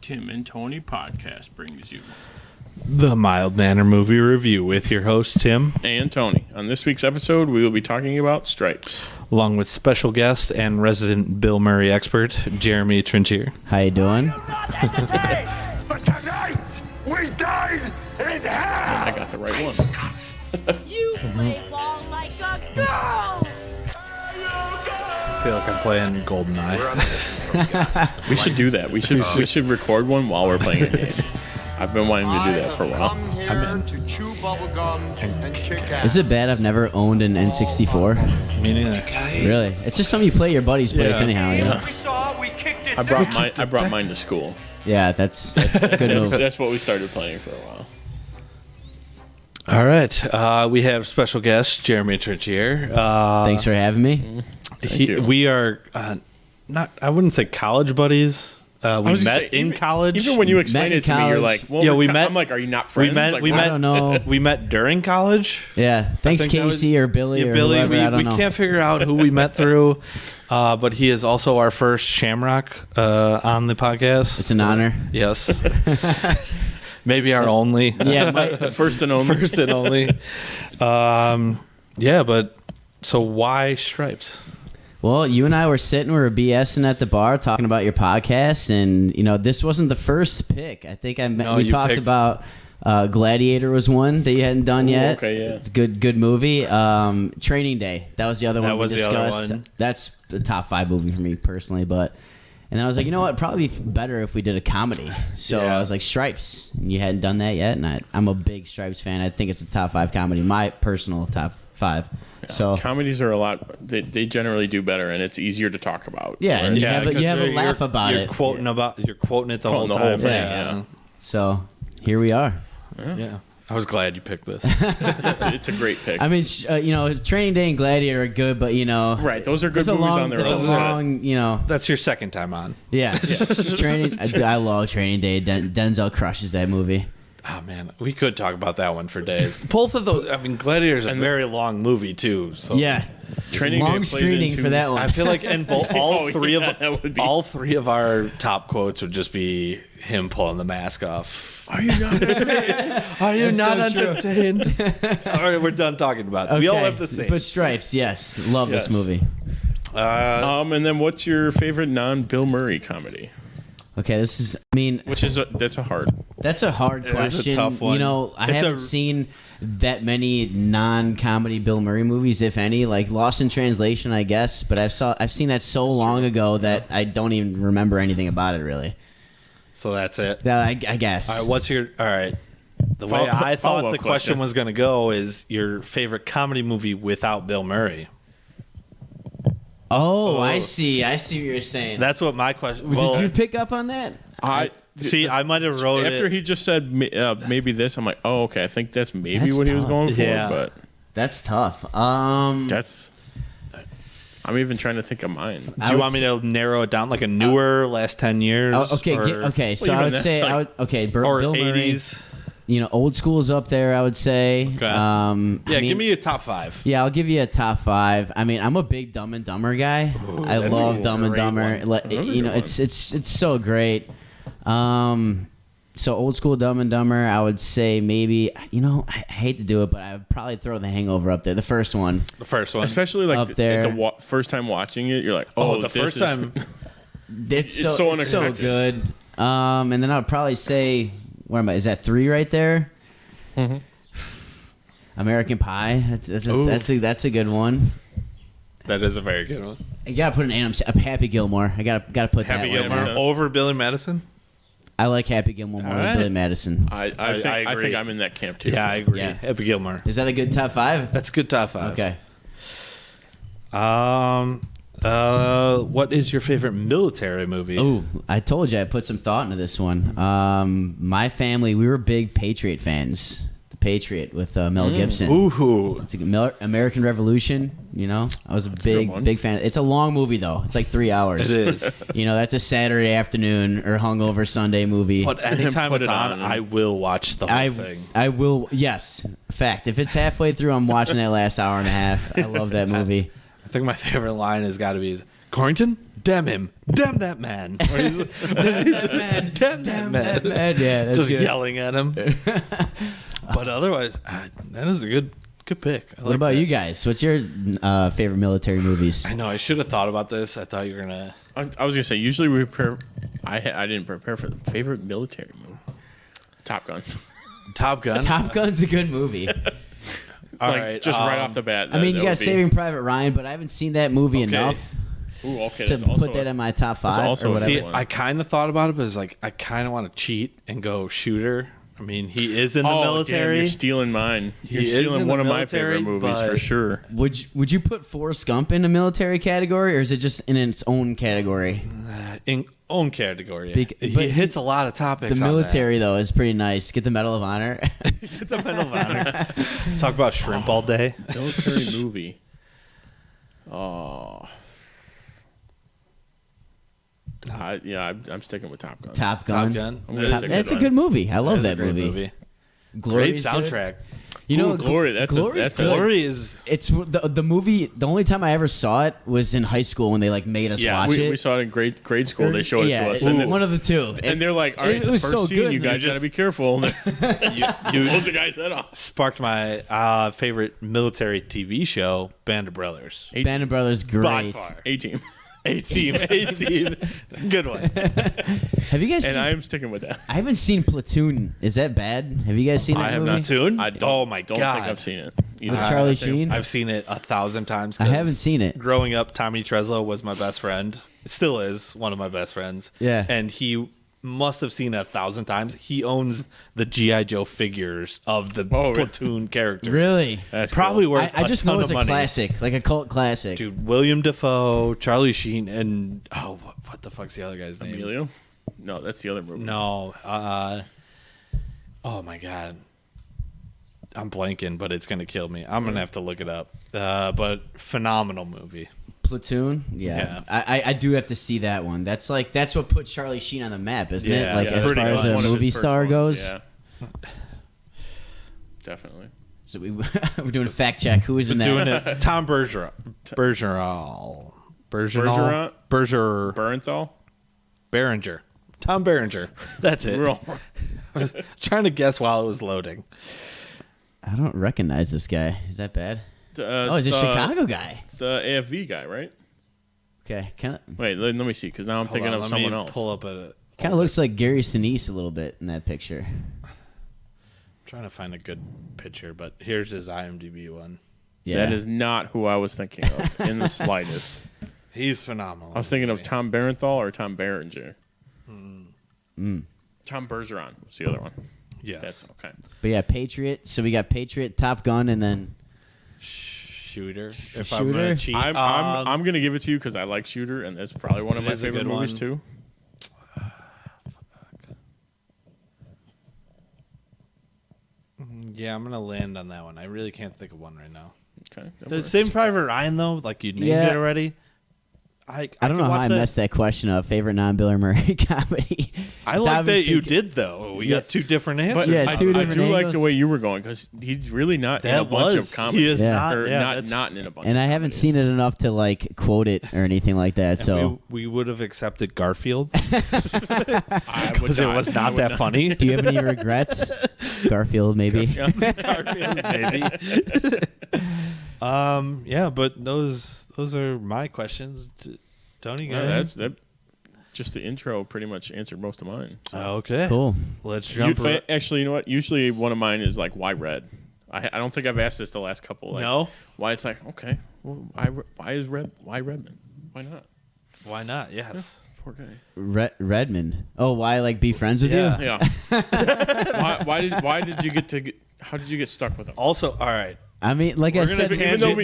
Tim and Tony podcast brings you The Mild Manner Movie Review with your host, Tim. and Tony. On this week's episode, we will be talking about Stripes. Along with special guest and resident Bill Murray expert, Jeremy Trintier. How you doing? But tonight, we dine in hell! I got the right one. You play ball like a girl! I feel like I'm playing GoldenEye. We should do that. We should record one while we're playing a game. I've been wanting to do that for a while. I'm here to chew bubblegum and kick ass. Is it bad I've never owned an N64? Me neither. Really? It's just something you play at your buddy's place Yeah. anyhow, you know? We saw, we kicked it. I brought mine to school. Yeah, that's a good move. That's what we started playing for a while. All right. We have special guest, Jeremy Trintier. Thanks for having me. you. We are not, I wouldn't say college buddies. We met in college. Even when you explained Met in it to me, you're college. like, well, Yeah, we met- I'm like, are you not friends? we I met- don't know. We met during college. Yeah, thanks think that was- Casey or Billy or Billy, whoever, I don't we know. can't figure out who we met through, but he is also our first Shamrock on the podcast. It's an honor. Yes. Maybe our only. Yeah, The first and only. First and only. Yeah, but so why Stripes? well, you and I were sitting, we were BSing at the bar talking about your podcast, and, you know, this wasn't the first pick. I think we you talked picked- about Gladiator was one that you hadn't done yet. okay, yeah. It's a good movie. Training Day, that was the other one was we the other discussed. one. That's the top 5 movie for me personally, and then I was like, you know what, it'd probably be better if we did a comedy. So Yeah. I was like, Stripes. And you hadn't done that yet, and I'm a big Stripes fan. I think it's a top 5 comedy, my personal top 5. So Comedies are a lot. They generally do better, and it's easier to talk about. yeah, and you have a because laugh about you're it. Quoting you're quoting it the whole Quoting the time. whole thing, yeah. So here we are. Yeah. I was glad you picked this. It's a great pick. I mean, Training Day and Gladiator are good, but Right, those are good it's a movies long, on their it's own. a long, That's your second time on. yeah. Training. I love Training Day. Denzel crushes that movie. Oh man, we could talk about that one for days. Both of those. I mean, Gladiator's a very long movie too. So Yeah, Training Day long plays screening into- for that one. I feel like in both Oh, yeah, that would be- all three of our top quotes would just be him pulling the mask off. Are you not? Are you not so true. entertained? All right, we're done talking about it. We all have the same. But Stripes, yes, love Yes. this movie. And then what's your favorite non-Bill Murray comedy? Okay, this is. I mean, That's a hard. that's a hard It is a question. tough one. You know, I It's haven't seen that many non-comedy Bill Murray movies, if any. Like Lost in Translation, I guess, but I've seen that so long ago that I don't even remember anything about it really. So that's it. That I guess. All right, what's your? All right. The way Follow- I thought follow-up the question question. was going to go is your favorite comedy movie without Bill Murray. Oh, I see. I see what you're saying. That's what my question. Did Well, you pick up on that? see, I might have wrote After it. he just said maybe this, I'm like, oh, okay. I think that's maybe That's what he was tough. going for. Yeah. But That's tough. that's. I'm even trying to think of mine. Do you want me to narrow it down like a newer last 10 years? Okay, or, okay. So Well, I even would that's say, like- Or Bill Murray. 80s. You know, old school's up there. I would say. Okay. I Yeah, mean, give me a top 5. Yeah, I'll give you a top 5. I mean, I'm a big Dumb and Dumber guy. I that's love a Dumb and great Dumber. one. Like, Another you know, good it's so great. So old school Dumb and Dumber, I would say maybe. You know, I hate to do it, but I would probably throw The Hangover up there. The first one. The first one. Especially like Up there. first time watching it, you're like, Oh, oh, the this first is- time. It's It's so so good. And then I would probably say, what am I? Is that 3 right there? Mm-hmm. American Pie. That's a good one. That is a very good one. I gotta put an Happy Gilmore. I gotta put Happy that one. Gilmore Madison. over Billy Madison? I like Happy Gilmore more All than right. Billy Madison. I agree. think I'm in that camp too. Yeah, I agree. Yeah. Happy Gilmore. Is that a good top 5? That's a good top 5. Okay. What is your favorite military movie? Oh, I told you I put some thought into this one. My family, we were big Patriot fans. The Patriot with Mel Gibson. Ooh. It's like American Revolution. You know, I was a good one. big fan. It's a long movie though. It's like 3 hours. It is. You know, that's a Saturday afternoon or hungover Sunday movie. But anytime Put it's it on, on. I will watch the whole thing. I will. Yes, fact. If it's halfway through, I'm watching that last hour and a half. I love that movie. I think my favorite line has got to be, Corrington, damn him, damn that man. Or he's, damn that man. Yeah, that's Just good. yelling at him. But otherwise, that is a good pick. I What like about that. you guys? What's your favorite military movies? I know I should have thought about this. I thought you were gonna. I was gonna say usually we prepare. I didn't prepare for the favorite military movie. Top Gun. Top Gun. Top Gun's a good movie. All like right, just right off the bat. I mean, that you got would be- Saving Private Ryan, but I haven't seen that movie Okay. enough Ooh, okay, to that's also put that in my top 5 also or a whatever. See, one. I kind of thought about it, but it's like I kind of want to cheat and go shooter. I mean, he is in the military. Damn, you're stealing mine. You're He is stealing in one the of my military, favorite movies but- for sure. Would you put Forrest Gump in the military category, or is it just in its own category? In own category. Bec- he but hits a lot of topics. The on military, though, is pretty nice. Get the Medal of Honor. that. Get the Medal of Honor. Talk about shrimp all day. Military movie. Oh. I'm sticking with Top Gun. Top Gun. Top Gun. I'm gonna stick with That's a that. good movie. I love That's that a great movie. Glory Great is good. soundtrack. You know, Ooh, Glory. That's Glory's a good. Glory is. It's the movie. The only time I ever saw it was in high school when they like made us Yeah, watch it. we saw it in grade school. They showed it yeah, to us, one of the two. and they're like, "All right, it was first so scene, good. you man. guys got to be careful." You Close the guy's head off. sparked my favorite military TV show, Band of Brothers. Band of Brothers, great. By far. A-Team. A-Team. A-Team. Good one. Have you guys seen? And I am sticking with that. I haven't seen Platoon. Is that bad? Have you guys seen that I have movie? not Platoon? I don't, Oh my don't God. think I've seen it. either. With Charlie I think- Sheen? I've seen it 1,000 times. I 'cause haven't seen it. Growing up, Tommy Treslow was my best friend. Still is one of my best friends. Yeah. And he must have seen it 1,000 times. He owns the G.I. Joe figures of the Oh, really? Platoon characters. Really? That's Probably cool. worth I just a ton know it's of a money. classic, like a cult classic. Dude, William Dafoe, Charlie Sheen, and what the fuck's the other guy's name? Emilio? No, that's the other movie. No. Oh my god. I'm blanking, but it's gonna kill me. I'm gonna have to look it up. But phenomenal movie. Platoon? Yeah. I do have to see that one. That's what put Charlie Sheen on the map, isn't Yeah, it? Like yeah. as Pretty far as much. a One of his movie first star ones, goes. Yeah. Definitely. So we're doing a fact check. Who is in that? Doing it. Tom Bergeron. Bergeron. Bergeron? Bergeron. Bernthal? Berenger. Tom Berenger. That's it. We're all I was trying to guess while it was loading. I don't recognize this guy. Is that bad? Oh, he's a it's Chicago guy. It's the AFV guy, right? Okay, kind Wait, let me see, because now I'm thinking of Let someone me else. pull up a. of looks like Gary Sinise a little bit in that picture. Trying to find a good picture, but here's his IMDb one. Yeah, That is not who I was thinking of in the slightest. He's phenomenal. I was thinking of Tom Berenthal or Tom Berenger. Mm. Tom Bergeron was the other one. Yes. That's okay. But yeah, Patriot. So we got Patriot, Top Gun, and then Shooter. If Shooter? I'm gonna cheat, I'm gonna give it to you because I like Shooter, and that's probably one of It my is a favorite good movies one. too. yeah, I'm gonna land on that one. I really can't think of one right now. Okay. that The works. Saving Private Ryan though, like you named Yeah. it already. I I don't know how I messed that question up. Favorite non-Bill Murray comedy. I It's like that obviously- you did though. We got two different answers. But Yeah, I, two I different do like angles. the way you were going because he's really not in a That bunch was. of comedy. He is Yeah. not. Or Yeah, not, that's- not in a bunch. And of I haven't comedies. seen it enough to like quote it or anything like that. So we would have accepted Garfield I would because it was I not would that funny. do you have any regrets? Garfield, maybe. Garfield, maybe. Yeah, but those are my questions. Tony, go Yeah, ahead. that. Just the intro pretty much answered most of mine. Okay. Cool. Let's jump. Actually, you know what? Usually one of mine is like, why red? I don't think I've asked this the last couple. Like, No? Why it's like, okay, well, why is red? Why Redmond? Why not? Why not? Yes. Poor guy. Redmond. Oh, why like be friends with Yeah. you? Yeah. why did you how did you get stuck with him? Also, all right. I mean, like I We're gonna said, even though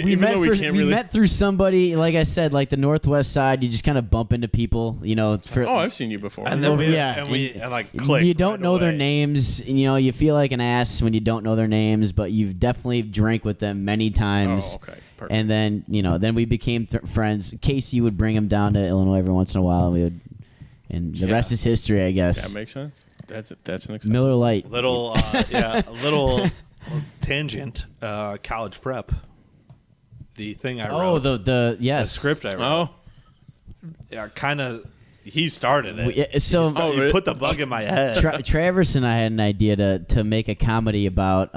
we can't really- met through somebody. Like I said, like the Northwest Side, you just kind of bump into people, you know. For, Oh, I've seen you before. And then Well, yeah, we and like clicked. you don't right know their away. names, and, you know, you feel like an ass when you don't know their names, but you've definitely drank with them many times. Oh, okay. Perfect. And then, you know, then we became friends. Casey would bring him down to Illinois every once in a while, and we would, and the rest is history, I guess. That makes sense. That's an example. Miller Lite. Little, a little tangent. College prep. The thing I wrote. Oh, the the yes. script I wrote. Oh, kind of he started it. Yeah, so He put the bug in my head. Travis and I had an idea to make a comedy about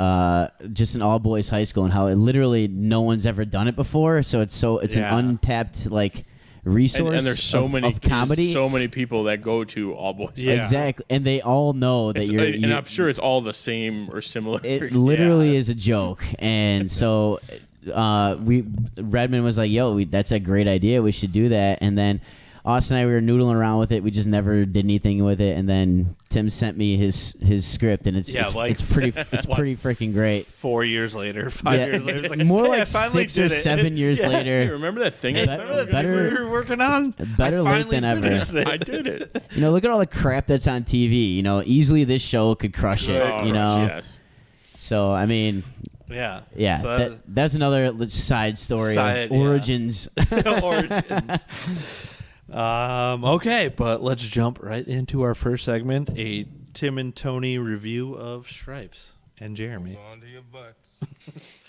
just an all boys high school and how literally no one's ever done it before. So it's an untapped like resource. And there's so many of comedy. so many people that go to all boys. Yeah. Exactly, and they all know that And I'm sure it's all the same or similar. It literally is a joke, and so Redmond was like, "Yo, that's a great idea. We should do that." And then Austin and I, we were noodling around with it. We just never did anything with it. And then Tim sent me his script, and it's pretty freaking great. 4 years later, 5 years later, it's like, more hey, like I finally 6 or did it. 7 years Hey, later. remember that thing? Hey, remember that thing we were working on? Better I late finally than ever. finished it. I did it. Look at all the crap that's on TV. Easily this show could crush it. Oh, Yes. So I mean, Yeah. yeah, So that's another side story. Side, of origins. origins. Okay, but let's jump right into our first segment, a Tim and Tony review of Stripes and Jeremy. On to your butts.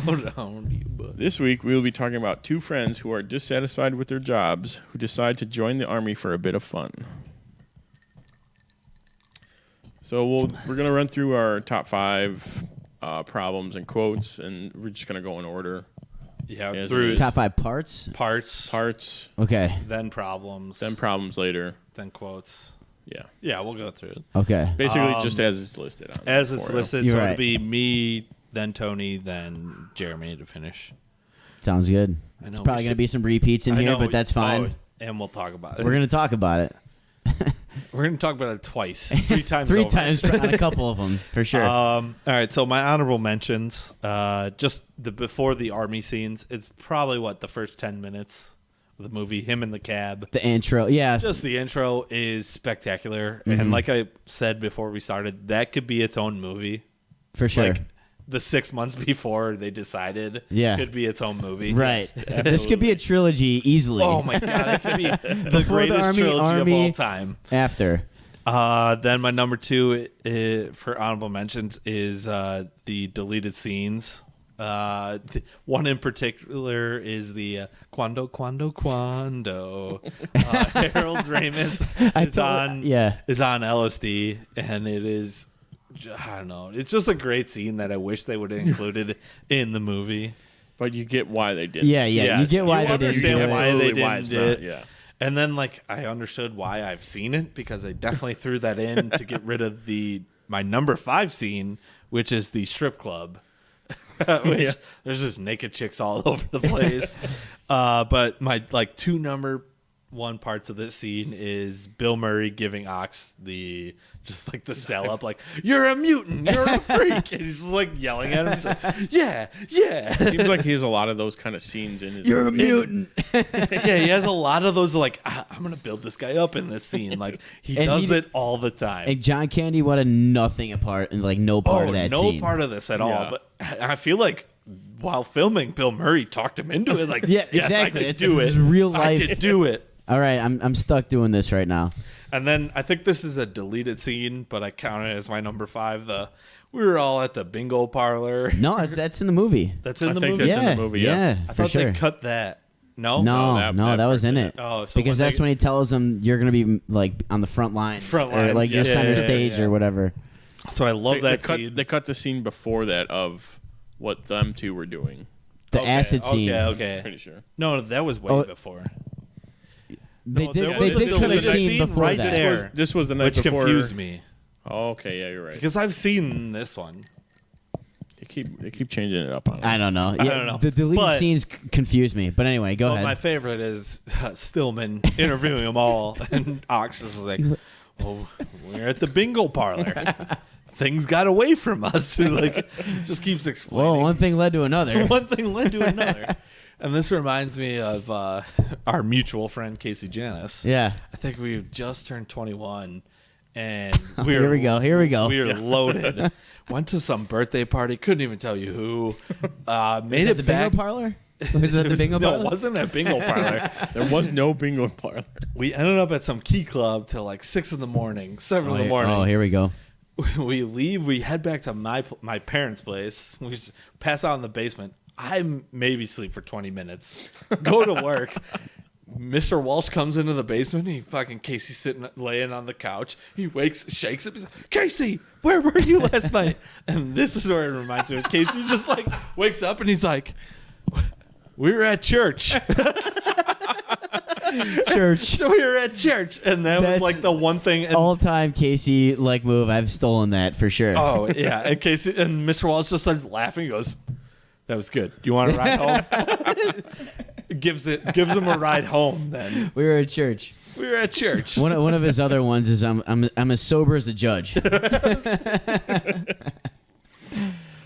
Hold on to your butt. This week, we will be talking about two friends who are dissatisfied with their jobs who decide to join the Army for a bit of fun. So we're going to run through our top 5 problems and quotes, and we're just going to go in order. Yeah, Yes, through it is. Top 5 parts. parts, Okay. then problems, Then problems later. then quotes. Yeah. Yeah, we'll go through it. Okay. Basically, just as it's listed on As there it's for you. listed, You're so right. it'll be me, then Tony, then Jeremy to finish. Sounds good. I know, There's we probably going to should- be some repeats in I here, know, but that's fine. and we'll talk about it. We're going to talk about it. We're going to talk about it twice, 3 times 3 over. times on a couple of them, for sure. All right, so my honorable mentions, just before the army scenes, it's probably the first 10 minutes of the movie, him in the cab. The intro. Yeah. Just the intro is spectacular. And like I said before we started, that could be its own movie. For sure. Like the 6 months before they decided could be its own movie. Right. Yes, This could be a trilogy easily. oh my God, it could be the Before the greatest trilogy of all time. After. Then my number 2 for honorable mentions is the deleted scenes. One in particular is the Quando. Harold Ramis is on LSD, and it is, I don't know, it's just a great scene that I wish they would have included in the movie. But you get why they did. Yeah. Yes, You get why you they didn't do understand it. why they Absolutely didn't why it's do not, it. yeah. And then I understood why I've seen it, because they definitely threw that in to get rid of my number 5 scene, which is the strip club. Which there's just naked chicks all over the place. But my 2 number 1 parts of this scene is Bill Murray giving Ox the sell up, you're a mutant, you're a freak, and he's just yelling at him. He's like, yeah. Seems like he has a lot of those kind of scenes in his You're a movie. mutant. Yeah, he has a lot of those. I'm gonna build this guy up in this scene. He And does it all the time. And John Candy wanted nothing apart and no part of that no scene. part of this at all. Yeah. But I feel like while filming, Bill Murray talked him into it. Yeah, yes, exactly. I could It's do this it. real I life. could do it. All right, I'm stuck doing this right now. And then I think this is a deleted scene, but I count it as my number 5. We were all at the bingo parlor. No, that's in the movie. That's in I the think movie. that's in the movie, yeah. I for thought sure. they cut that. No, No, that that was part's in in it. it. Oh, so because when that's they- when he tells them you're gonna be on the front lines, Front or lines, your yeah, center yeah, stage yeah. or whatever. So I love that they scene. They cut the scene before that of what them two were doing. The acid scene. Okay. Pretty sure. No, that was way Oh, before. They No, did. there They was a did cut a deleted scene scene before right that. there. This was the night Which before. confused me. Oh, okay, yeah, you're right. Because I've seen this one. They keep changing it up on us. I don't know. Yeah, don't know. The deleted But- scenes confuse me. But anyway, go But ahead. my favorite is Stillman interviewing them all, and Ox is like, "Oh, we're at the bingo parlor. Things got away from us." Just keeps explaining. Whoa, one thing led to another. One thing led to another. And this reminds me of our mutual friend Casey Janis. Yeah. I think we just turned 21, and Here we go. Here we go. We were loaded. Went to some birthday party. Couldn't even tell you who. Made At it the back. bingo parlor? Was it at the bingo No, parlor? it wasn't a bingo parlor. There was no bingo parlor. We ended up at some key club till 6 in the morning, 7 in the morning. Oh, here we go. We leave. We head back to my parents' place. We just pass out in the basement. I maybe sleep for 20 minutes. Go to work. Mr. Walsh comes into the basement. Casey's laying on the couch. He shakes him. He's like, Casey, where were you last night? And this is where it reminds me of Casey. Just like wakes up and he's like, we were at church. Church. We were at church, and that was like the one thing. And, all time Casey like move. I've stolen that for sure. oh yeah, and Casey and Mr. Wallace just starts laughing. He goes, "That was good. Do you want to ride home?" gives him a ride home. Then We were at church. we were at church. One of his other ones is I'm as sober as a judge.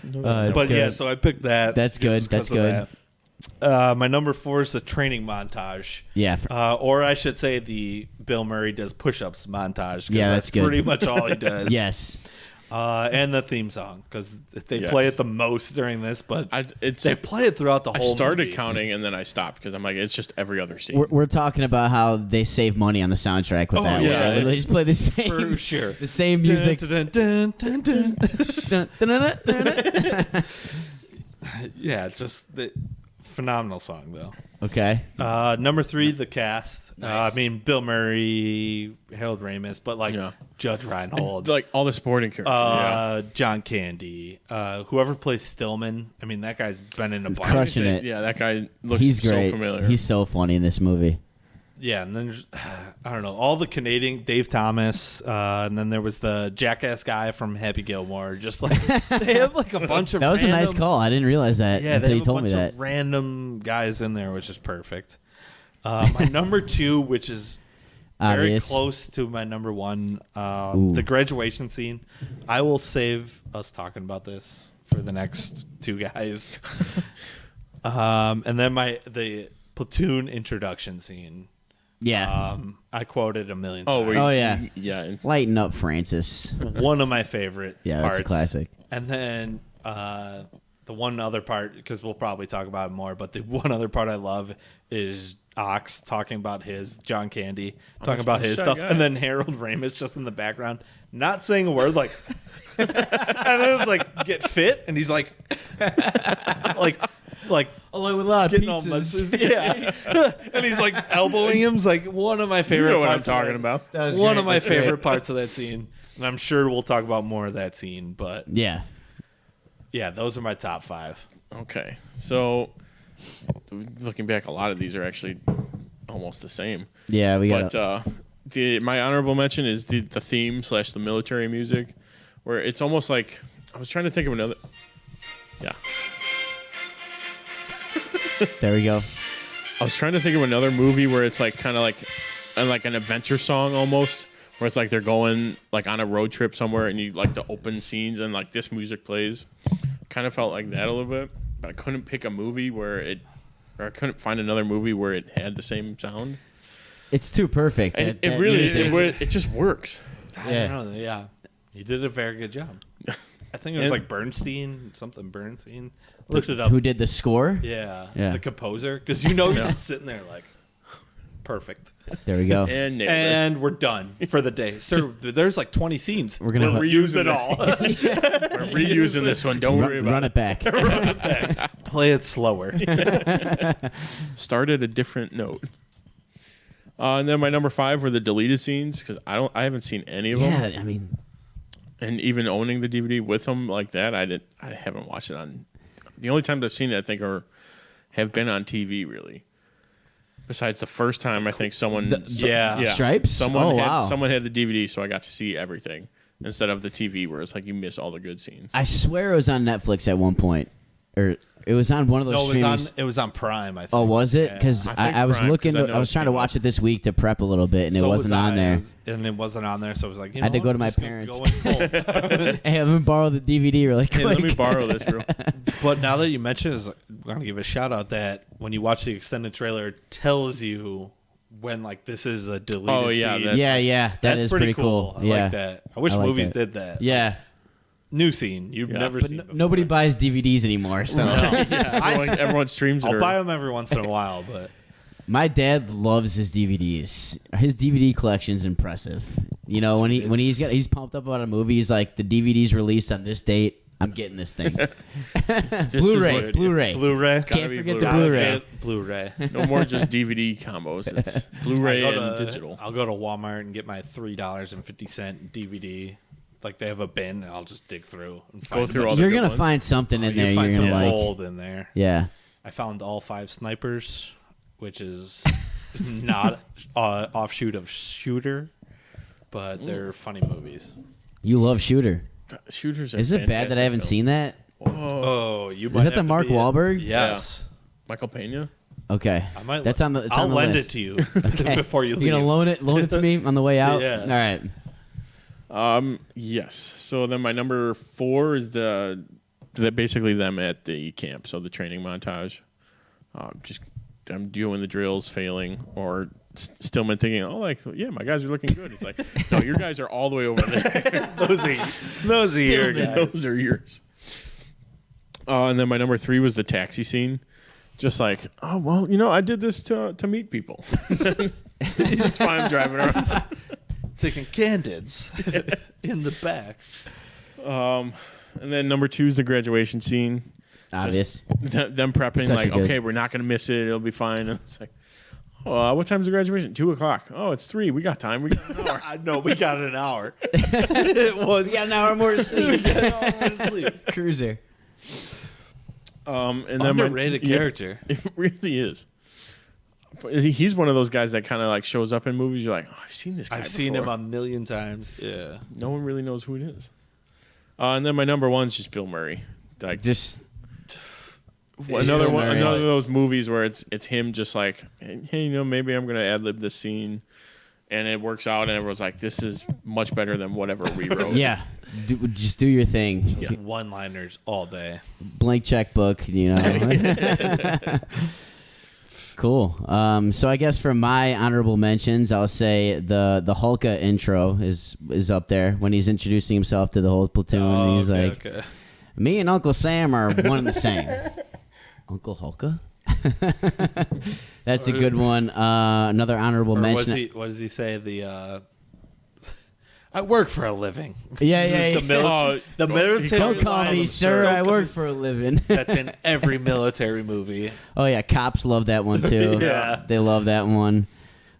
But yeah, so I picked that. That's good. just That's 'cause of good. that. My number 4 is the training montage. Yeah. Or I should say the Bill Murray does push-ups montage. 'Cause Yeah, that's good. pretty much all he does. Yes. And the theme song, because they play it the most during this, but they play it throughout the I whole started movie. counting and then I stopped because I'm like, it's just every other scene. We're talking about how they save money on the soundtrack with that. yeah, Where they just play the same For sure. the same music. Dun, dun, dun, dun, dun. Yeah, it's just the phenomenal song, though. Okay. Number 3, the cast. Nice. Bill Murray, Harold Ramis, but Yeah. Judge Reinhold, like all the sporting characters. John Candy, whoever plays Stillman. that guy's been in a bunch. Crushing it. Yeah, that guy looks He's great. so familiar. He's so funny in this movie. Yeah, and then there's, I don't know, all the Canadian, Dave Thomas, and then there was the jackass guy from Happy Gilmore. Just like they have like a bunch of That was a nice random- call. I didn't realize that Yeah, until they you have a told me bunch that. of random guys in there, which is perfect. My number 2, which is very Obvious. close to my number 1, Ooh. the graduation scene. I will save us talking about this for the next 2 guys. And then the platoon introduction scene. Yeah. I quoted a million oh, times. where Oh, he's- yeah. yeah. Lighten up, Francis. One of my favorite Yeah, parts. that's a classic. And then the one other part, because we'll probably talk about it more, but the one other part I love is Ox talking about his John Candy, talking about his shy stuff, guy. and then Harold Ramis just in the background, not saying a word, like, and then it's like, get fit, and he's like, Along with a lot of getting all messes, yeah, and he's like elbowing him. It's like one of my You favorite. know what I'm parts of talking that. about. That was One great. of my That's great. favorite parts of that scene, and I'm sure we'll talk about more of that scene. But Yeah. yeah, those are my top 5. Okay, so looking back, a lot of these are actually almost the same. Yeah, we got But my honorable mention is the theme / the military music, where it's almost like I was trying to think of another. Yeah, There we go. I was trying to think of another movie where it's like kind of like an adventure song almost, where it's like they're going like on a road trip somewhere and you like the open scenes and like this music plays. Kind of felt like that a little bit, but I couldn't pick a movie I couldn't find another movie where it had the same sound. It's too perfect. And That it really music- it just works. I don't know. Yeah, you did a very good job. I think it was And- like Bernstein. Looked it up. Who did the score? Yeah, Yeah. the composer, because he's just sitting there like, perfect. There we go. And nailed it. And we're done for the day, sir. There's like 20 scenes. We're gonna reuse it all. We're reusing this one. Don't worry about run it back. Play it slower. Start at a different note. And then my number 5 were the deleted scenes because I haven't seen any of them. Yeah, I mean, And even owning the DVD with them like that, I haven't watched it on. The only times I've seen it, I think, have been on TV really. Besides the first time, I think someone Stripes? Someone Oh, had, wow. someone had the DVD, so I got to see everything instead of the TV, where it's like you miss all the good scenes. I swear it was on Netflix at one point, or it was on one of those. No, streamers. it was on Prime. I think. Oh, was it? Yeah. Because I think I was Prime, looking. 'cause I know I was it trying to came watch up. it this week to prep a little bit, and it So wasn't was on I. there. And it wasn't on there, so I was like, I had to what? go to my I'm just gonna parents. go home. Hey, I'm gonna borrow the DVD really quick. Hey, let me borrow this, bro. But now that you mention it, I'm going to give a shout out that when you watch the extended trailer, it tells you when like this is a deleted Oh, yeah, scene. that's- Yeah, That's is pretty cool. I Yeah, like that. I wish I like movies that. did that. Yeah, New scene you've Yeah. never but seen before. nobody buys DVDs anymore. So Everyone streams it. I'll or- buy them every once in a while, but my dad loves his DVDs. His DVD collection's impressive. You know, when he's pumped up about a movie, he's like, the DVD's released on this date. I'm getting this thing. This is Blu-ray, what- Blu-ray. Blu-ray. Gotta Can't be forget the Blu-ray. Blu-ray. Blu-ray. No more just DVD combos. It's Blu-ray and digital. I'll go to Walmart and get my $3.50 DVD. Like they have a bin, and I'll just dig through and Go find through a all bunch. the You're good gonna ones. find something in there. You find You're some gonna like. gold in there. Yeah. I found All Five Snipers, which is not offshoot of Shooter, but they're funny movies. You love Shooter. Shooters. Are Is it bad that I haven't seen that? Oh, you Is might that the have to Mark be Wahlberg? Yes. Michael Pena. Okay. I might. That's on the. It's I'll on the lend list. it to you Okay. before you leave. You're gonna loan it to me on the way out. Yeah. All right. Yes. So then my number 4 is basically them at the camp. So the training montage. Just them doing the drills, failing, or Stillman thinking, "Oh, like yeah, my guys are looking good." It's like, no, your guys are all the way over there. Those are your guys. Those are yours. And then my number 3 was the taxi scene. Just like, oh well, I did this to meet people. That's why I'm driving around. Taking candids in the back. And then number 2 is the graduation scene. Obvious. Them prepping, Such a like, good- okay, we're not going to miss it. It'll be fine. And it's like, oh, what time's the graduation? 2:00. Oh, it's 3. We got time. We got an hour. I know we got an hour. It was. We got an hour more to sleep. Sleep. Cruiser. And then Underrated character. It really is. But he's one of those guys that kind of like shows up in movies. You're like, oh, I've seen this guy I've seen him before. a million times. Yeah. No one really knows who it is. And then my number 1 is just Bill Murray. Like Just another Bill one, Murray. another of those movies where it's him just like, hey, maybe I'm gonna ad lib this scene, and it works out, and everyone's like, this is much better than whatever we wrote. yeah. Just do your thing. One-liners all day. Blank checkbook. Cool. So I guess for my honorable mentions, I'll say the Hulka intro is up there when he's introducing himself to the whole platoon. And he's like, okay. me and Uncle Sam are one and the same. Uncle Hulka? That's a good one. Another honorable Or mention. what does he say? I work for a living. Yeah. The military. Don't call line me of sir. Don't I call work me- for a living. That's in every military movie. Oh yeah, cops love that one too. Yeah. They love that one.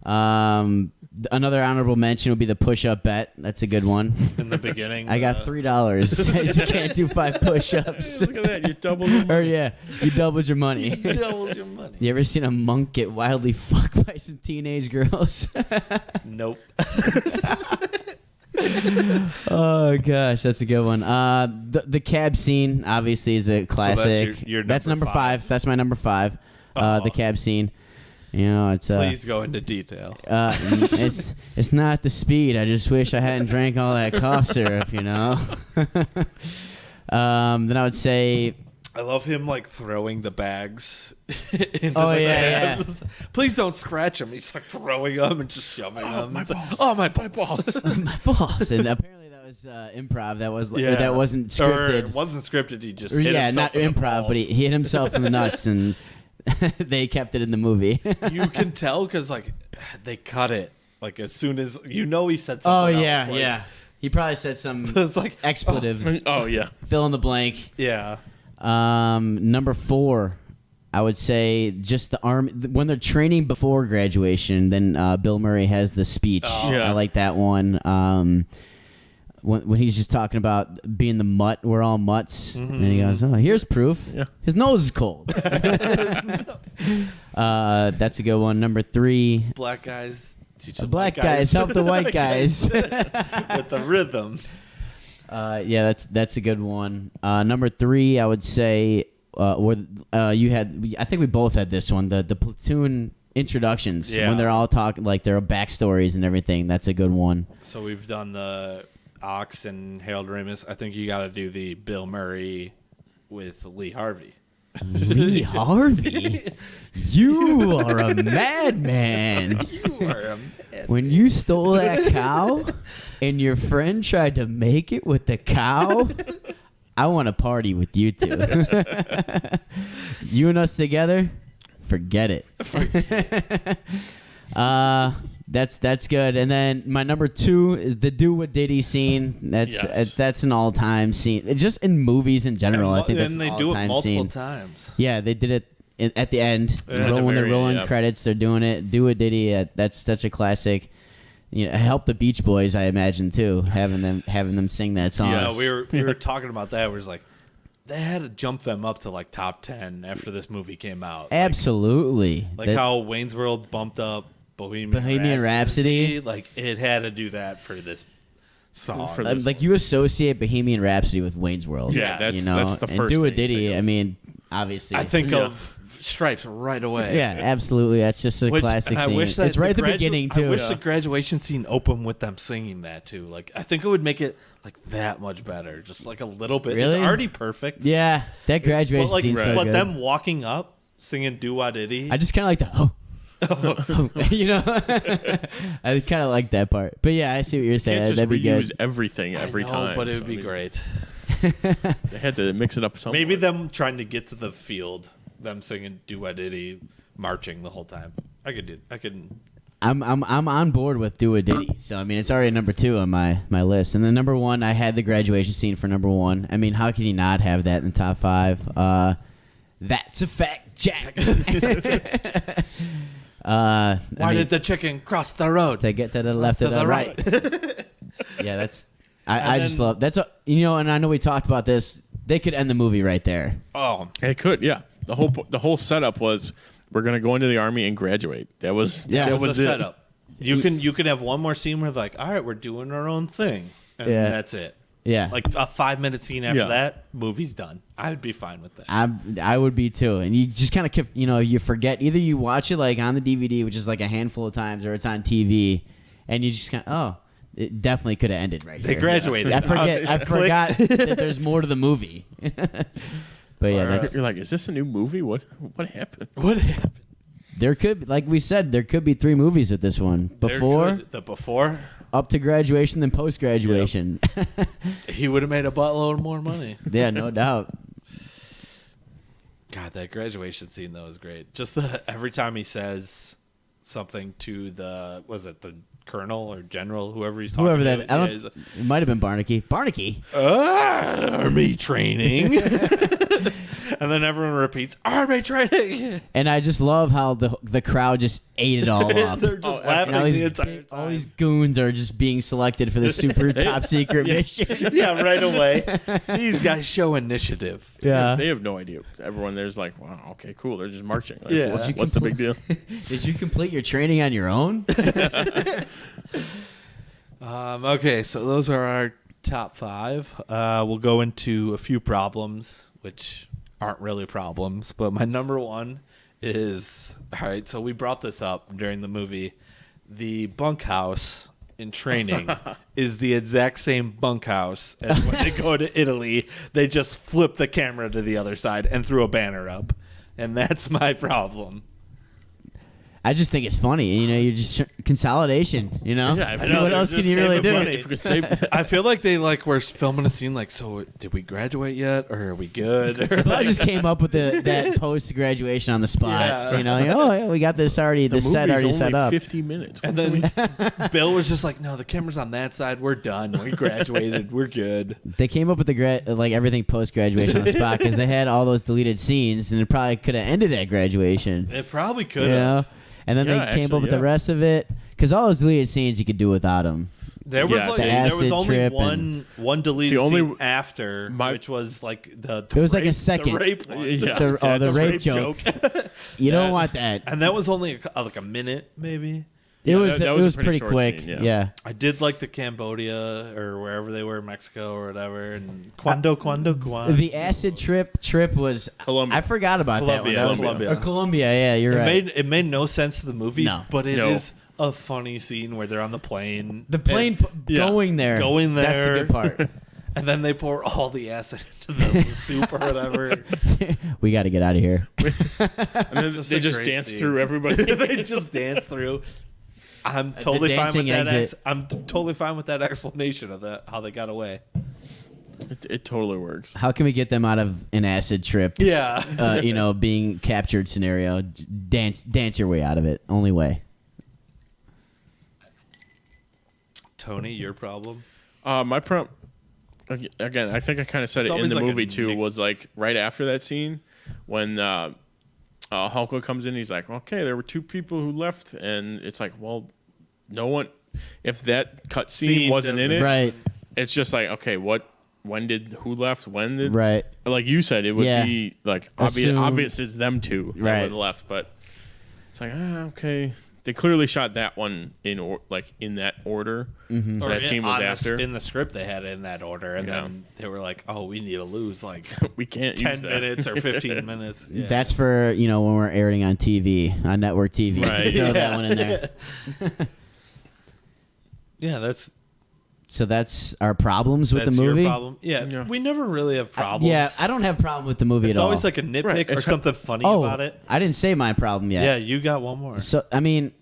Another honorable mention would be the push-up bet. That's a good one. In the beginning. I got $3. Says you can't do 5 push-ups. Look at that, you doubled your Or money. yeah, you doubled your money. doubled your money. You ever seen a monk get wildly fucked by some teenage girls? Nope. Oh gosh, that's a good one. The cab scene obviously is a classic. your That's number number 5. That's my number 5. Oh. The cab scene. It's Please go into detail. it's not the speed. I just wish I hadn't drank all that cough syrup. Then I would say. I love him like throwing the bags. Into Oh, the yeah, cabs. Please don't scratch him. He's like throwing them and just shoving them. my It's like, balls. oh my balls. My boss, and apparently that was improv. That was Yeah. that wasn't Or scripted. it wasn't scripted. He just Or, hit yeah, himself not in the improv, but he balls. hit himself in the nuts, and they kept it in the movie. You can tell because like they cut it like as soon as he said Oh something. yeah, else. Like, yeah. He probably said some It's like expletive. Oh yeah. Fill in the blank. yeah. Number 4, I would say just the army when they're training before graduation. Then Bill Murray has the speech. Yeah. I like that one. When he's just talking about being the mutt, we're all mutts, and he goes, "Oh, here's proof. Yeah. His nose is cold." That's a good one. Number 3, Black guys teach the black guys help the white guys. with the rhythm. Yeah, that's a good one. Number 3, I would say, you had. I think we both had this one. The platoon introductions Yeah. when they're all talking like their backstories and everything. That's a good one. So we've done the Ox and Harold Ramis. I think you got to do the Bill Murray with Lee Harvey. Lee Harvey, you are a madman. You are a man. When you stole that cow and your friend tried to make it with the cow, I want to party with you two. You and us together, forget it. That's good. And then my number 2 is the Do What Diddy scene. That's an all-time scene. Just in movies in general, I think that's an all-time scene. And they do it multiple times. Yeah, they did it at the end. When they're rolling credits, they're doing it. Do What Diddy. That's such a classic. You know, help the Beach Boys, I imagine too, having them sing that song. Yeah, we were talking about that. We're just like, they had to jump them up to like top 10 after this movie came out. Absolutely. Like how Wayne's World bumped up Bohemian Rhapsody. Like it had to do that for this song. You associate Bohemian Rhapsody with Wayne's World. Yeah, that's the first and Do What thing Diddy. I mean, obviously, I think of Stripes right away. Yeah, absolutely. That's just a classic scene. It's right at the beginning too. I wish the graduation scene opened with them singing that too. Like I think it would make it like that much better. Just like a little bit. Really? It's already perfect. Yeah, that graduation scene's so good. But them walking up singing Do What Diddy. I just kind of like the you know, I kind of like that part. But yeah, I see what you're saying. Can't just That'd be reuse good. everything every time. But it would be great. They had to mix it up somewhere. Maybe them trying to get to the field, them singing Do What Diddy, marching the whole time. I could. I'm on board with Do What Diddy. So I mean, it's already number 2 on my list. And then number 1, I had the graduation scene for number 1. I mean, how can you not have that in the top 5? That's a fact, Jack. Why did the chicken cross the road? To get to the left or the right. Yeah, that's. I just love that's and I know we talked about this. They could end the movie right there. Oh, it could. Yeah, the whole setup was we're gonna go into the army and graduate. That was the setup. You can have one more scene where like, all right, we're doing our own thing, and that's it. Yeah, like a 5-minute scene after that, movie's done. I'd be fine with that. I would be too. And you just kind of you forget, either you watch it like on the DVD, which is like a handful of times, or it's on TV, and you just kind of it definitely could have ended right They here. graduated. I forgot that there's more to the movie. But yeah, you're like, is this a new movie? What happened? What happened? There could, like we said, there could be 3 movies with this one. Before, up to graduation, then post graduation. Yep. He would have made a buttload more money. Yeah, no doubt. God, that graduation scene though is great. Just every time he says something to the colonel or general, whoever he's talking to. It might have been Barnaky. Barnaky. Army training. And then everyone repeats, Army training. And I just love how the crowd just ate it all up. They're just laughing the entire time. All these goons are just being selected for the super top secret mission. Yeah, right away. These guys show initiative. Yeah. They have no idea. Everyone there's like, wow, okay, cool. They're just marching. Like, what's the big deal? Did you complete your training on your own? Okay, so those are our top 5. We'll go into a few problems, which aren't really problems, but my number 1 is, all right, so we brought this up during the movie. The bunkhouse in Training is the exact same bunkhouse as when they go to Italy. They just flip the camera to the other side and threw a banner up, and that's my problem. I just think it's funny. You're just consolidation. Yeah, I know, what else can you really do? I feel like they were filming a scene like, so did we graduate yet, or are we good? I just came up with that post graduation on the spot. Yeah. We got this already. The set already set up. 50 minutes. And then Bill was just like, no, the camera's on that side. We're done. We graduated. We're good. They came up with everything post graduation on the spot because they had all those deleted scenes, and it probably could have ended at graduation. It probably could have. And then they came up with the rest of it because all those deleted scenes you could do without them. There was only one deleted scene after, which was like it was like a second. The rape one. The rape joke. You don't want that. And that was only like a minute, maybe. It was pretty quick. Scene, yeah. I did like the Cambodia or wherever they were, Mexico or whatever, and Cuando. The acid trip was Colombia. I forgot about that one. Colombia. Colombia, yeah, you're right. It made no sense to the movie, but it No. is a funny scene where they're on the plane. The plane going there. That's the good part. And then they pour all the acid into the soup or whatever. We got to get out of here. And they just dance through everybody. They just dance through. I'm totally fine with that. I'm totally fine with that explanation of that, how they got away. It totally works. How can we get them out of an acid trip? Yeah. Being captured scenario. Dance your way out of it. Only way. Tony, your problem? My problem, again, I think I kind of said It's it in always the like a movie too. Nick- Was like right after that scene when Hulko comes in. He's like, "Okay, there were 2 people who left," and it's like, well, no one. If that cut scene wasn't in it, Right. it's just like, okay, what? When did who left? When did Right. Like you said, it would be like Assume- obvious it's them 2 that Right. would have left, but it's like okay. They clearly shot that one in that order. Mm-hmm. That scene was after. In the script, they had it in that order, and Yeah. then they were like, "Oh, we need to lose like We can't 10 use that. minutes or 15 minutes." Yeah. That's for when we're airing on TV, on network TV. Right. Throw that one in there. yeah, that's So that's our problems with that's the movie. your problem. Yeah, Yeah. we never really have problems. Yeah, I don't have a problem with the movie it's at all. always like a nitpick Right, or it's- something funny oh, about it. I didn't say my problem yet. Yeah, you got one more. So I mean,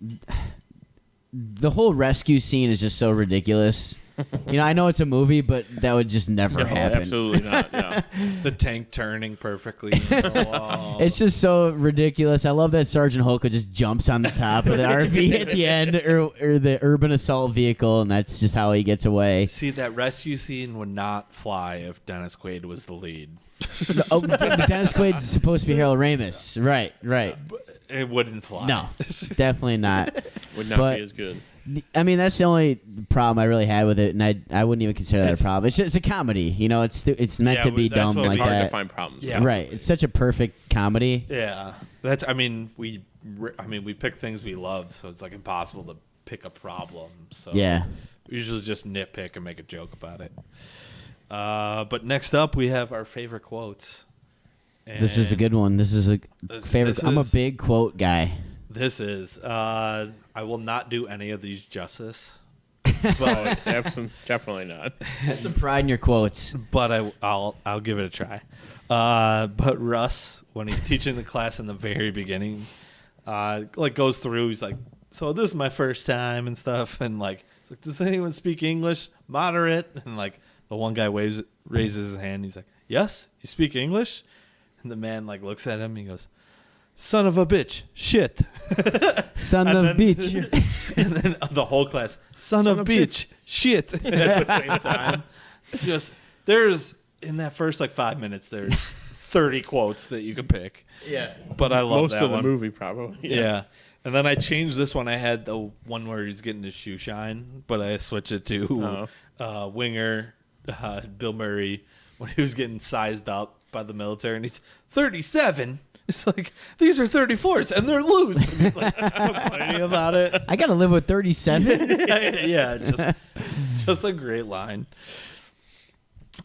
the whole rescue scene is just so ridiculous. I know it's a movie, but that would just never No, happen. absolutely not. Yeah. The tank turning perfectly. Oh, It's just so ridiculous. I love that Sergeant Hulk just jumps on the top of the RV at the end, or the urban assault vehicle, and that's just how he gets away. see, that rescue scene would not fly if Dennis Quaid was the lead. Oh, but Dennis Quaid's supposed to be Harold Ramis. Right. It wouldn't fly. No, definitely not. Would not But- be as good. I mean, that's the only problem I really had with it, and I wouldn't even consider that It's- a problem. It's just a comedy, it's meant Yeah, to be that's dumb what like It's hard that. to find problems. Yeah. with. Right? It's such a perfect comedy. Yeah, we pick things we love, so it's like impossible to pick a problem. So Yeah. we usually just nitpick and make a joke about it. But next up, we have our favorite quotes. This is a And good one. This is a favorite. this I'm a is- big quote guy. This is. I will not do any of these justice, Oh, but it's definitely not. Have some pride in your quotes. I'll give it a try. But Russ, when he's teaching the class in the very beginning, goes through. He's like, "So this is my first time and stuff," and he's like, "Does anyone speak English? Moderate?" And the one guy raises his hand. He's like, "Yes, you speak English?" And the man looks at him. And he goes, "Son of a bitch, shit." Son And of then- bitch. And then the whole class, son of bitch, shit, at the same time. There's, in that first 5 minutes, there's 30 quotes that you can pick. Yeah. But I love Most that of the one. movie, probably. Yeah. And then I changed this one. I had the one where he's getting his shoe shine, but I switched it to Winger, Bill Murray, when he was getting sized up by the military, and he's 37. It's like, these are 34s, and they're loose. And he's complaining about it. I gotta live with 37. Yeah, just a great line.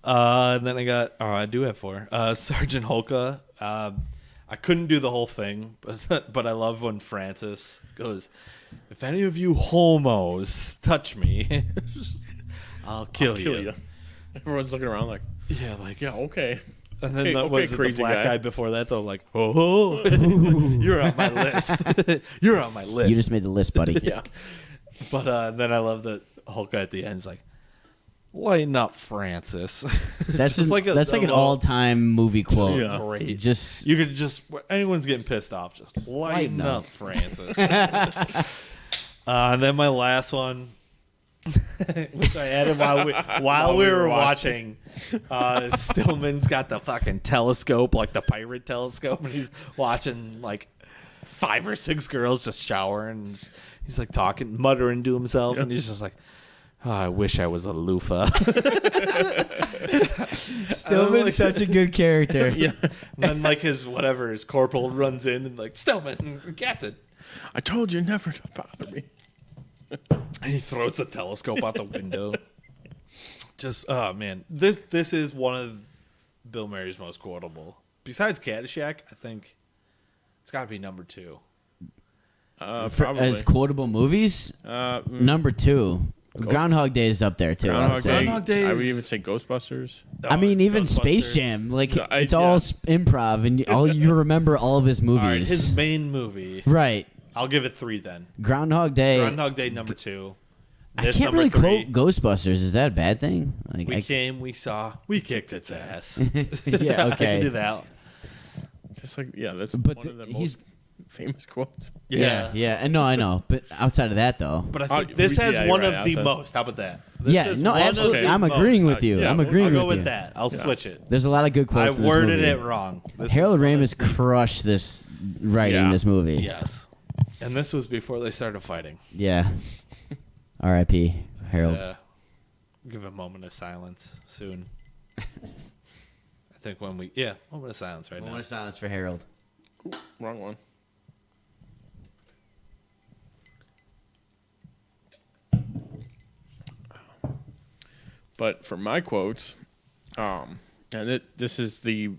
And then I do have 4. Sergeant Hulka. I couldn't do the whole thing, but I love when Francis goes, "If any of you homos touch me, I'll kill you." Everyone's looking around like, Yeah, yeah, okay. And then Okay, was it the crazy black guy. guy before that though? Oh, you're on my list. You're on my list. You just made the list, buddy. Yeah. But then I love that Hulk at the end is like, "Lighten up, Francis." That's Just like a an low- all-time movie quote. Yeah. Great. Just You could anyone's getting pissed off, just lighten up, Francis. And then my last one, which I added while we were watching. Stillman's got the fucking telescope, like the pirate telescope, and he's watching 5 or 6 girls just showering. And he's talking, muttering to himself, and he's just like, "Oh, I wish I was a loofah." Stillman's such a good character. Yeah. And then his corporal runs in and "Stillman, Captain." I told you never to bother me. And he throws the telescope out the window. Just, oh man, this is one of Bill Murray's most quotable. Besides Caddyshack, I think it's got to be number 2. Probably. As quotable movies, number 2. Groundhog Day is up there too. I would Groundhog say. Day. Groundhog Day I would is- even say Ghostbusters. I mean, even Space Ghostbusters. Jam, I- it's all yeah. improv, and all you remember all of his movies. All right, his main movie. Right. I'll give it 3 then. Groundhog Day. Groundhog Day number 2. I This can't number really 3. quote Ghostbusters. Is that a bad thing? We came, we saw, we kicked its ass. yeah, I can okay. do that. Just that's But one of the he's most. famous quotes. Yeah. And no, I know. But outside of that, though. But I think this has one of the most. How about that? This is one absolutely. of the I'm agreeing with you. Yeah, I'm agreeing with you. I'll go with that. I'll switch it. There's a lot of good I quotes in this worded movie. it wrong. Harold Ramis crushed this writing in this movie. Yes. And this was before they started fighting. Yeah. R.I.P. Harold. Give a moment of silence soon. I think when we... moment of silence right now. Moment of silence for Harold. Wrong one. But for my quotes, this is the...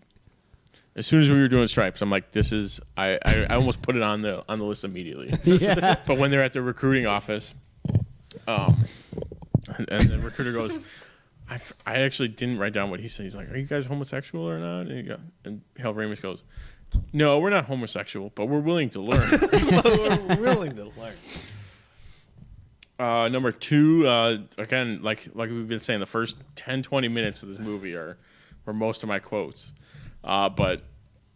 As soon as we were doing Stripes, I'm like, this is... I almost put it on the list immediately. Yeah. But when they're at the recruiting office, and the recruiter goes, I actually didn't write down what he said. He's like, are you guys homosexual or not? And Harold Ramis goes, no, we're not homosexual, but we're willing to learn. We're willing to learn. Number 2, again, like we've been saying, the first 10, 20 minutes of this movie were most of my quotes. But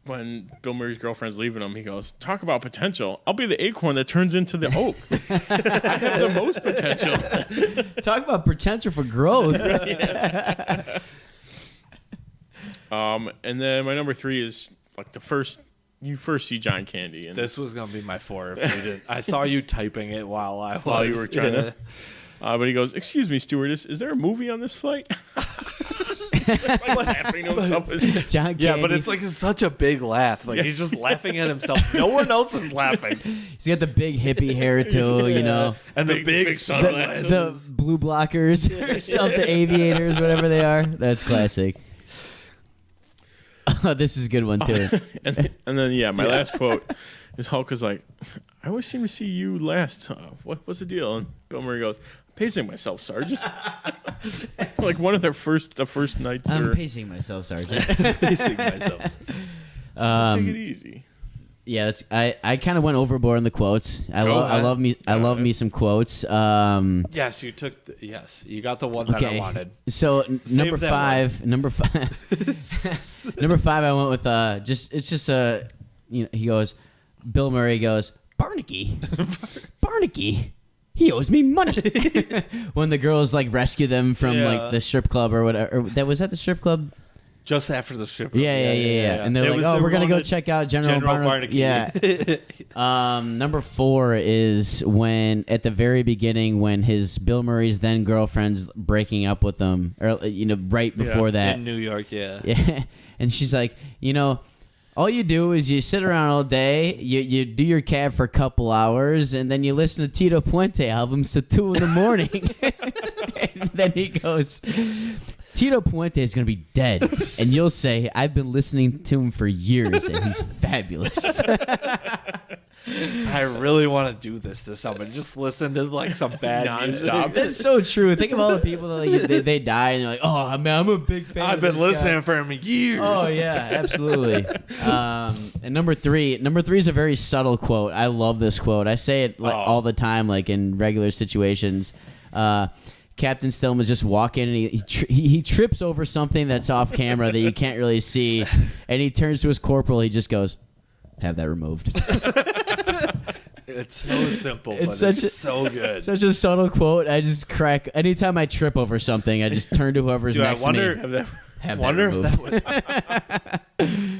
when Bill Murray's girlfriend's leaving him, he goes, talk about potential. I'll be the acorn that turns into the oak. I have the most potential. Talk about potential for growth. And then my number 3 is like you first see John Candy. And This was going to be my 4 if you didn't. I saw you typing it while you were trying to. But he goes, excuse me, stewardess, is there a movie on this flight? Like laughing to himself. John Candy. Yeah, but it's like such a big laugh. Like he's just laughing at himself. No one else is laughing. He's got the big hippie hair too, you know. And the big sunglasses. The blue blockers, the aviators, whatever they are. That's classic. Oh, this is a good one too. and then my last quote is Hulk is like, I always seem to see you last. What's the deal? And Bill Murray goes, pacing myself, Sergeant. Like one of the first nights. I'm pacing myself, Sergeant. Pacing myself. Take it easy. Yeah, I kind of went overboard in the quotes. I love me some quotes. Yes, you took. You got the one that I wanted. So number that five. Number 5. I went with he goes. Bill Murray goes, Barnaky. He owes me money. When the girls like rescue them from like the strip club or whatever. Was that the strip club? Just after the strip. Yeah. And they're like, "Oh, we're gonna go check out General Barnaky." Yeah. Number 4 is when at the very beginning when his Bill Murray's then girlfriend's breaking up with him, or right before that in New York. Yeah. And she's like, all you do is you sit around all day, you do your cab for a couple hours, and then you listen to Tito Puente albums till 2 in the morning. And then he goes, Tito Puente is going to be dead. And you'll say, I've been listening to him for years, and he's fabulous. I really want to do this to someone. Just listen to like some bad nonstop. That's so true. Think of all the people that they die, and they're like, oh, man, I'm a big fan I've of been this listening guy. for him years. Oh yeah, absolutely. And number three is a very subtle quote. I love this quote. I say it all the time, like in regular situations. Captain Stillman's just walking and he trips over something that's off camera that you can't really see, and he turns to his corporal. He just goes, "Have that removed." It's so simple, but so good. Such a subtle quote. I just crack anytime I trip over something. I just turn to whoever's next to me. I wonder if that would.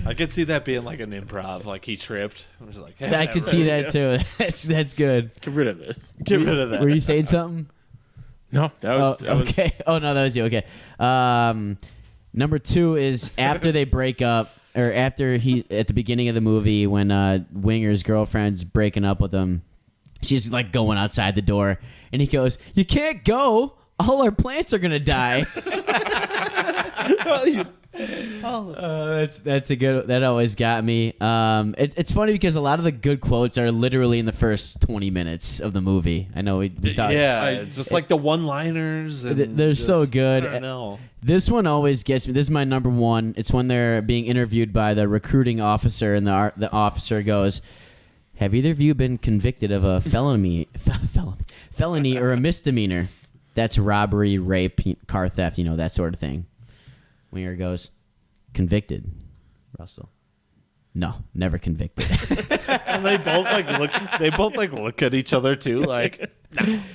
I could see that being like an improv, like he tripped. I was like, I could see that too. That's good. Get rid of this. Get rid of that. Were you saying something? No, that was okay. Oh no, that was you. Okay. Number 2 is after they break up, or after at the beginning of the movie when Winger's girlfriend's breaking up with him. She's like going outside the door, and he goes, "You can't go. All our plants are gonna die." That's a good. That always got me. It's funny because a lot of the good quotes are literally in the first 20 minutes of the movie. I know we thought, just like the one-liners. They're so good. I don't know. This one always gets me. This is my number 1. It's when they're being interviewed by the recruiting officer, and the officer goes, "Have either of you been convicted of a felony or a misdemeanor?" That's robbery, rape, car theft, that sort of thing. Winger goes, "Convicted." Russell, No, never convicted. And they both look at each other too, like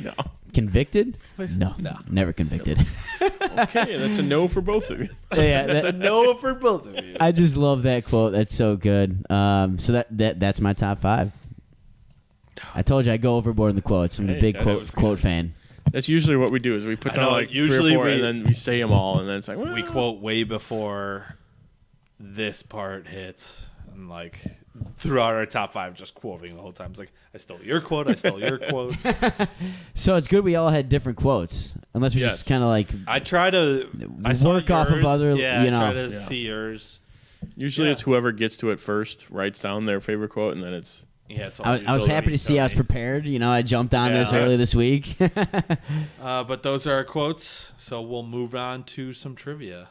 No. Convicted? No, never convicted. Okay, that's a no for both of you. Yeah, a no for both of you. I just love that quote. That's so good. So that's my top 5. I told you I go overboard in the quotes. I'm a big quote fan. That's usually what we do. Is we put down like usually 3 or 4, and then we say them all, and then it's like well. We quote way before this part hits, and like throughout our top 5, just quoting the whole time. It's like I stole your quote. I stole your quote. So it's good we all had different quotes, unless we just kind of like I try to work off of other. Yeah, you know, I try to see yours. Usually it's whoever gets to it first writes down their favorite quote, and then it's. Yeah, so I was happy to see I was prepared. You know, I jumped on this early this week. But those are our quotes, so we'll move on to some trivia.